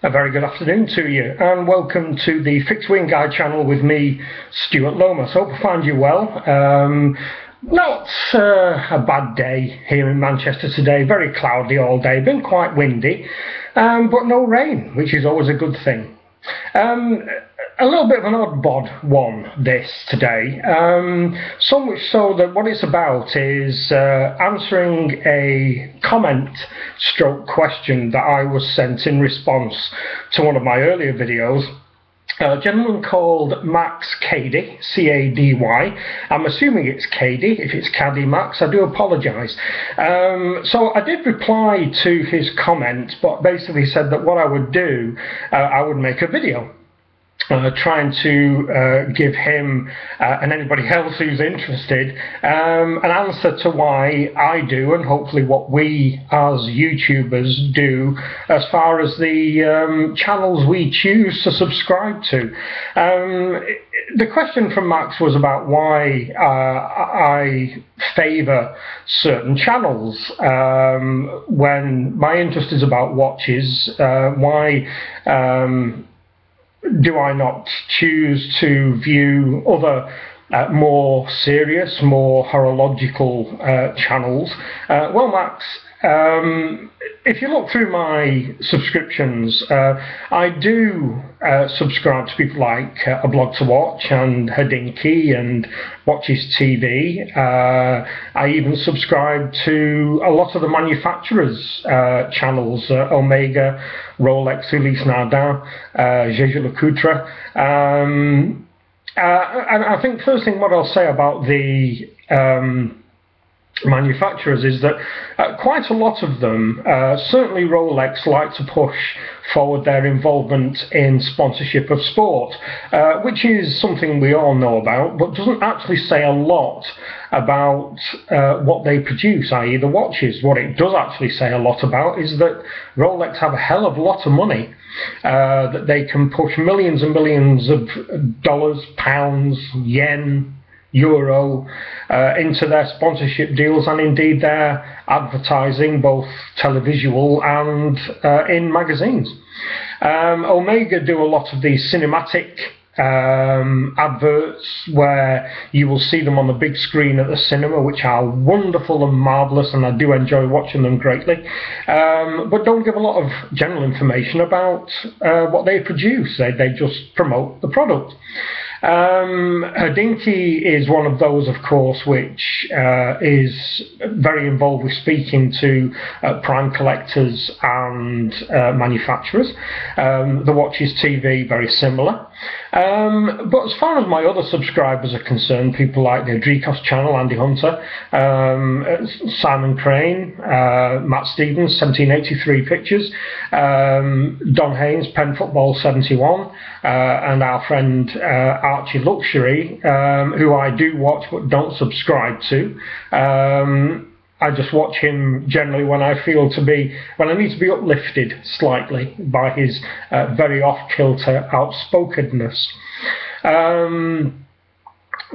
A very good afternoon to you, and welcome to the Fixed Wing Guide channel with me, Stuart Lomas. Hope I find you well. Not a bad day here in Manchester today. Very cloudy all day, been quite windy, but no rain, which is always a good thing. A little bit of an odd bod one this today, so much so that what it's about is answering a comment stroke question that I was sent in response to one of my earlier videos. A gentleman called Max Cady, C-A-D-Y. I'm assuming it's Cady. If it's Caddy Max, I do apologise. So I did reply to his comment, but basically said that what I would do, I would make a video trying to give him and anybody else who's interested an answer to why I do, and hopefully what we as YouTubers do as far as the channels we choose to subscribe to. The question from Max was about why I favour certain channels when my interest is about watches. Why do I not choose to view other more serious, more horological channels? Well, Max, if you look through my subscriptions, I do subscribe to people like A Blog to Watch and Hodinkee and Watches TV. I even subscribe to a lot of the manufacturers' channels, Omega, Rolex, Ulysse Nardin, Jaeger-LeCoultre. And I think first thing what I'll say about the manufacturers is that quite a lot of them, certainly Rolex, like to push forward their involvement in sponsorship of sport, which is something we all know about, but doesn't actually say a lot about what they produce, i.e. the watches. What it does actually say a lot about is that Rolex have a hell of a lot of money, that they can push millions and millions of dollars, pounds, yen, euro into their sponsorship deals, and indeed their advertising, both televisual and in magazines. Omega do a lot of these cinematic adverts where you will see them on the big screen at the cinema, which are wonderful and marvellous, and I do enjoy watching them greatly, but don't give a lot of general information about what they produce. They just promote the product. Hodinkee is one of those, of course, which is very involved with speaking to prime collectors and manufacturers. The Watches TV, very similar. But as far as my other subscribers are concerned, people like the Dricos channel, Andy Hunter, Simon Crane, Matt Stevens, 1783 Pictures, Don Haynes, Penn Football 71, and our friend Archie Luxury, who I do watch but don't subscribe to. I just watch him generally when I need to be uplifted slightly by his very off-kilter outspokenness.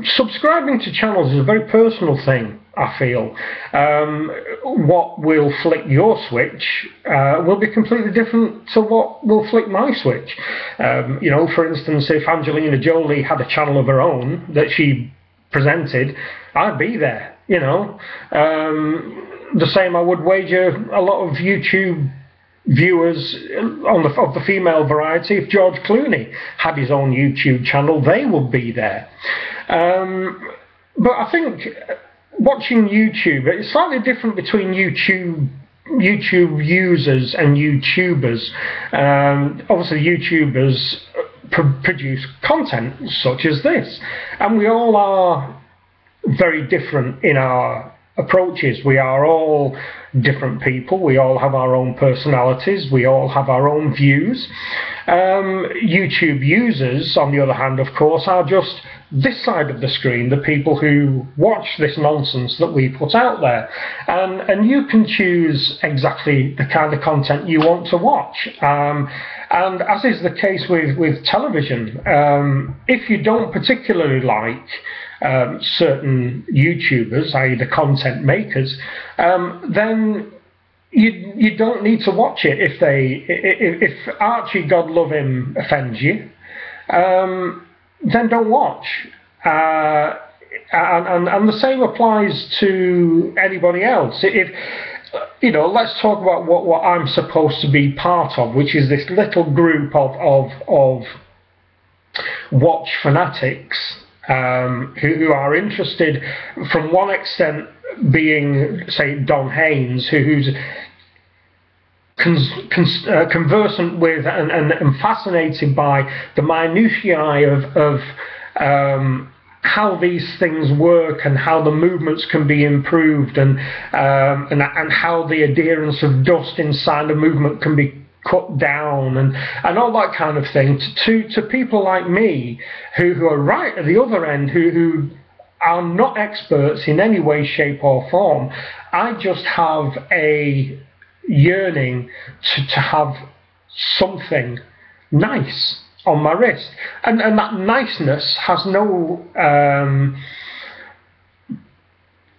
Subscribing to channels is a very personal thing, I feel. What will flick your switch will be completely different to what will flick my switch. You know, for instance, if Angelina Jolie had a channel of her own that she presented, I'd be there. You know, the same I would wager a lot of YouTube viewers of the female variety. If George Clooney had his own YouTube channel, they would be there. But I think watching YouTube, it's slightly different between YouTube users and YouTubers. Obviously YouTubers produce content such as this, and we all are very different in our approaches. We are all different people, we all have our own personalities, we all have our own views. YouTube users, on the other hand, of course, are just this side of the screen, the people who watch this nonsense that we put out there, and you can choose exactly the kind of content you want to watch. And as is the case with television, if you don't particularly like certain YouTubers, i.e. the content makers, then you don't need to watch it if Archie, God love him, offends you. Then don't watch. And the same applies to anybody else. If let's talk about what I'm supposed to be part of, which is this little group of watch fanatics who are interested, from one extent being, say, Don Haynes, who's conversant with and fascinated by the minutiae of how these things work and how the movements can be improved, and how the adherence of dust inside the movement can be cut down, and all that kind of thing, to people like me who are right at the other end, who are not experts in any way, shape or form. I just have a yearning to have something nice on my wrist, and that niceness has no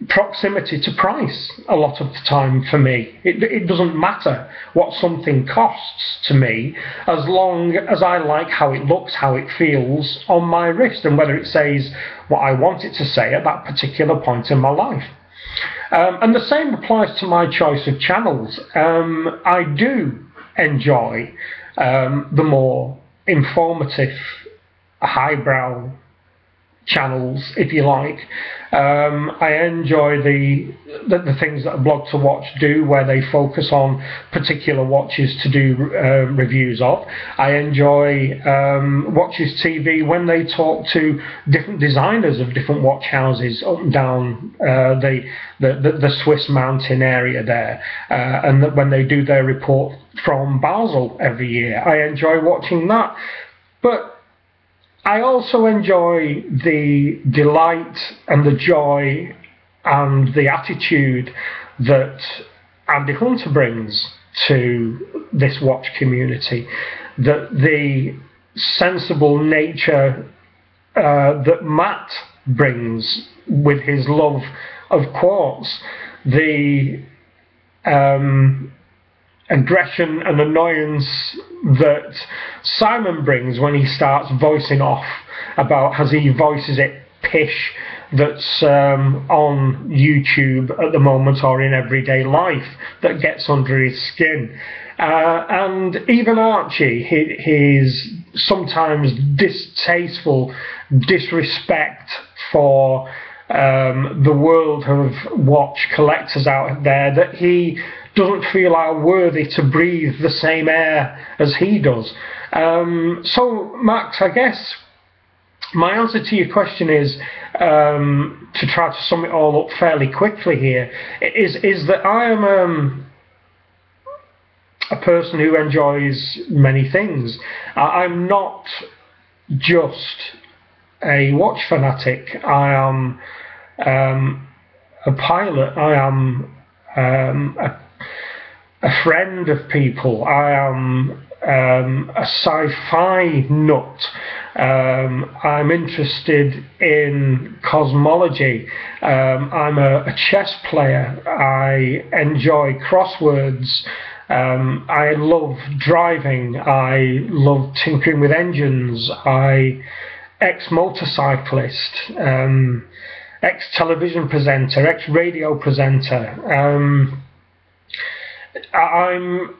proximity to price a lot of the time for me. It doesn't matter what something costs to me, as long as I like how it looks, how it feels on my wrist, and whether it says what I want it to say at that particular point in my life. And the same applies to my choice of channels. I do enjoy the more informative, highbrow channels, if you like. I enjoy the things that Blog to Watch do, where they focus on particular watches to do reviews of. I enjoy Watches TV when they talk to different designers of different watch houses up and down the Swiss mountain area there, and when they do their report from Basel every year. I enjoy watching that. But I also enjoy the delight and the joy and the attitude that Andy Hunter brings to this watch community, that the sensible nature that Matt brings with his love of quartz, the aggression and annoyance that Simon brings when he starts voicing off about, as he voices it, pish that's on YouTube at the moment or in everyday life that gets under his skin. And even Archie, his sometimes distasteful disrespect for the world of watch collectors out there, that he doesn't feel are worthy to breathe the same air as he does. So, Max, I guess my answer to your question is, to try to sum it all up fairly quickly here, is that I am a person who enjoys many things. I'm not just a watch fanatic. I am a pilot. I am a friend of people. I am a sci-fi nut. I'm interested in cosmology. I'm a chess player. I enjoy crosswords. I love driving. I love tinkering with engines. Ex-motorcyclist, ex-television presenter, ex-radio presenter. I'm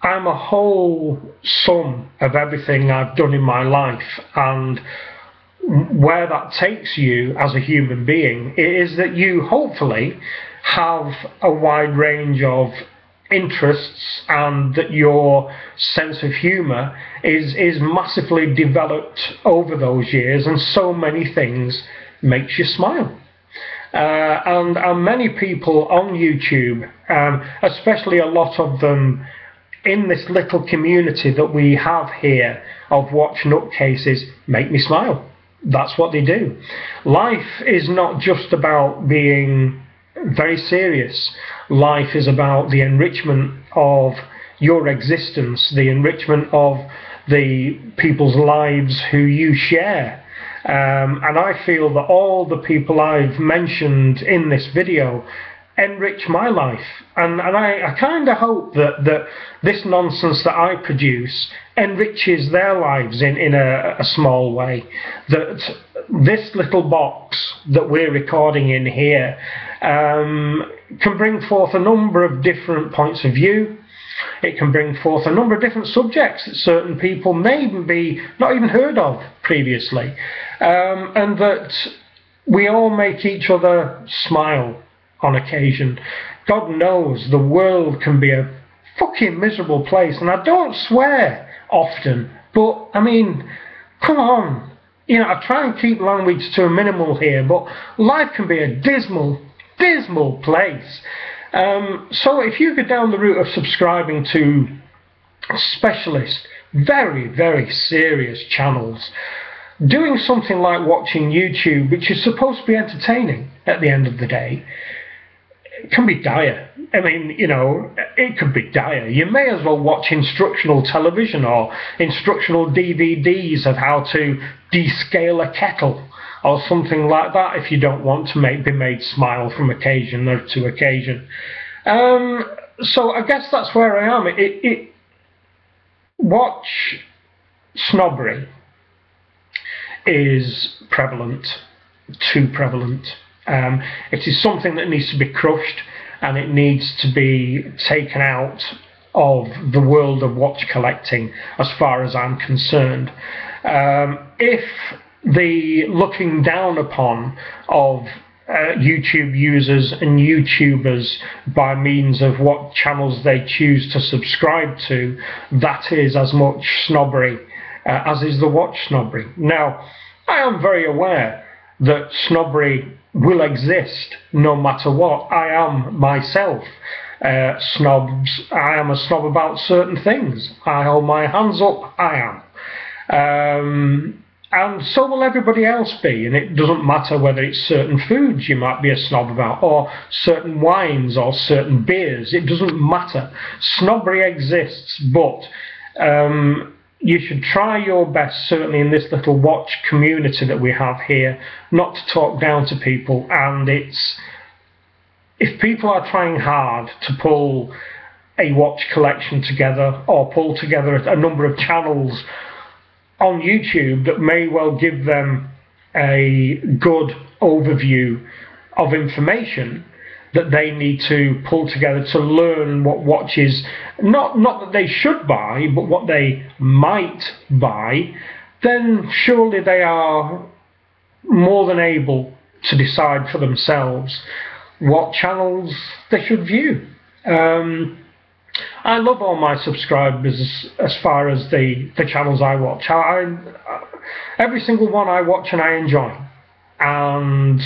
a whole sum of everything I've done in my life, and where that takes you as a human being is that you hopefully have a wide range of interests, and that your sense of humour is massively developed over those years, and so many things makes you smile. And many people on YouTube, especially a lot of them in this little community that we have here of watch nutcases, make me smile. That's what they do. Life is not just about being very serious. Life is about the enrichment of your existence, the enrichment of the people's lives who you share. And I feel that all the people I've mentioned in this video enrich my life, and I kind of hope that this nonsense that I produce enriches their lives in a small way, that this little box that we're recording in here can bring forth a number of different points of view. It can bring forth a number of different subjects that certain people may be not even heard of previously, and that we all make each other smile on occasion. God knows the world can be a fucking miserable place, and I don't swear often, but I mean, come on. You know, I try and keep language to a minimal here, but life can be a dismal, dismal place. So if you go down the route of subscribing to specialist, very, very serious channels, doing something like watching YouTube, which is supposed to be entertaining at the end of the day, it can be dire. I mean, you know, it could be dire. You may as well watch instructional television or instructional DVDs of how to descale a kettle or something like that if you don't want to be made smile from occasion or to occasion. So I guess that's where I am. Watch snobbery is prevalent, too prevalent. It is something that needs to be crushed, and it needs to be taken out of the world of watch collecting as far as I'm concerned. If the looking down upon of YouTube users and YouTubers by means of what channels they choose to subscribe to, that is as much snobbery as is the watch snobbery. Now, I am very aware that snobbery will exist no matter what. I am myself snobs. I am a snob about certain things. I hold my hands up, I am. And so will everybody else be, and it doesn't matter whether it's certain foods you might be a snob about, or certain wines, or certain beers. It doesn't matter. Snobbery exists, but you should try your best, certainly in this little watch community that we have here, not to talk down to people. And if people are trying hard to pull a watch collection together, or pull together a number of channels on YouTube that may well give them a good overview of information that they need to pull together to learn what watches, not that they should buy, but what they might buy, then surely they are more than able to decide for themselves what channels they should view. I love all my subscribers as far as the channels I watch. Every single one I watch and I enjoy. And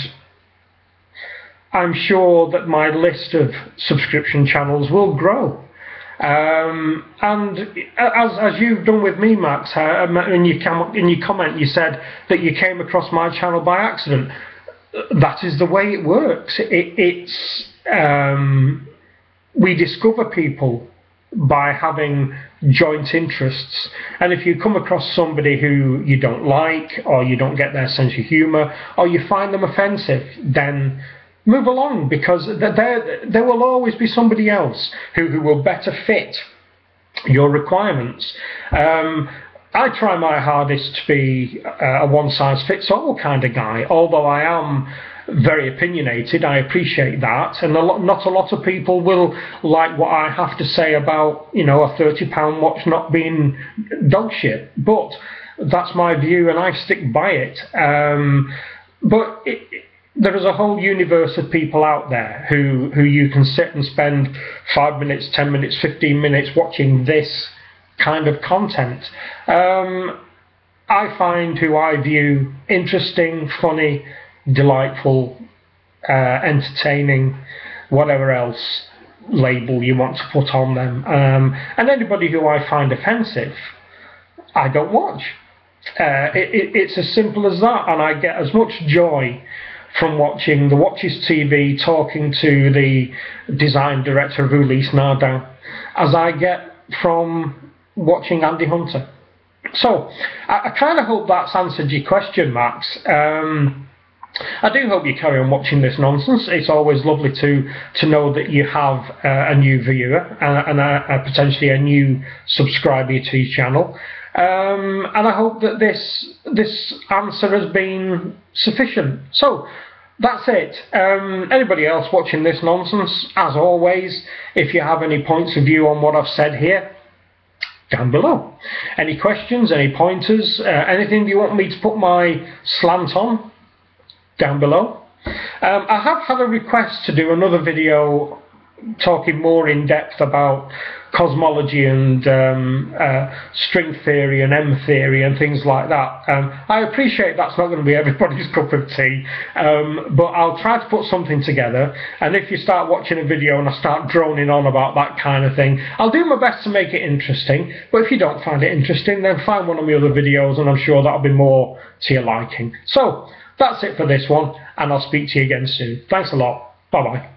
I'm sure that my list of subscription channels will grow. And as you've done with me, Max, in your comment you said that you came across my channel by accident. That is the way it works. We discover people by having joint interests, and if you come across somebody who you don't like, or you don't get their sense of humour, or you find them offensive, then move along, because there will always be somebody else who will better fit your requirements. I try my hardest to be a one-size-fits-all kind of guy, although I am very opinionated. I appreciate that, and not a lot of people will like what I have to say about, you know, a £30 watch not being dog shit, but that's my view and I stick by it. But there is a whole universe of people out there who you can sit and spend 5 minutes, 10 minutes, 15 minutes watching this kind of content. I find who I view interesting, funny, delightful, entertaining, whatever else label you want to put on them, and anybody who I find offensive, I don't watch. It's as simple as that, and I get as much joy from watching the Watches TV talking to the design director of Ulysse Nardin as I get from watching Andy Hunter. So I kind of hope that's answered your question, Max. I do hope you carry on watching this nonsense. It's always lovely to know that you have a new viewer and potentially a new subscriber to your channel. And I hope that this answer has been sufficient. So that's it. Anybody else watching this nonsense, as always, if you have any points of view on what I've said here, down below. Any questions, any pointers, anything you want me to put my slant on, down below. I have had a request to do another video talking more in depth about cosmology and string theory and M theory and things like that. I appreciate that's not going to be everybody's cup of tea, but I'll try to put something together, and if you start watching a video and I start droning on about that kind of thing, I'll do my best to make it interesting. But if you don't find it interesting, then find one of my other videos and I'm sure that'll be more to your liking. So that's it for this one, and I'll speak to you again soon. Thanks a lot. Bye bye.